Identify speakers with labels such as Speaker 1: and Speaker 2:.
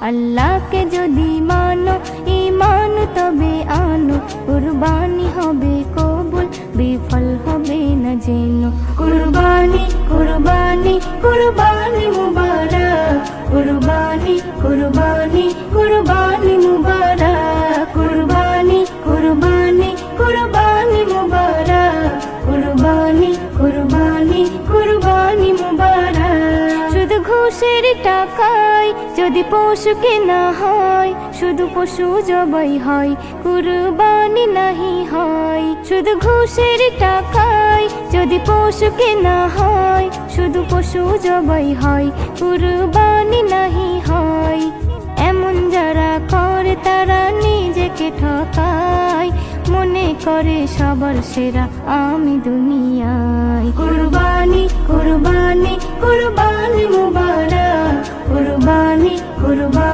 Speaker 1: আল্লাহকে যদি মানো ঈমান তবে আনো, কুরবানি হবে কবুল বিফল হবে না যেন। কুরবানি কুরবানি কুরবানি মুবারক, কুরবানি কুরবানি কুরবানি মুবারক, কুরবানি কুরবানি কুরবানি মুবারক, কুরবানি কুরবানি কুরবানি মুবারক। শুধু ঘুষের টাকায় যদি পশু কেনা হয়, শুধু পশু জবাই হয়, কুরবানি নাহি হয়। শুধু ঘুষের টাকায় যদি পশু কেনা হয়, শুধু পশু জবাই হয়, কুরবানি নাহি হয়। এমন যারা করে তারা নিজেকে ঠকায়, মনে করে সবার সেরা আমি দুনিয়ায়। কুরবানি কুরবানি কুরবানি মুবারক, কুরবানি কুরবানি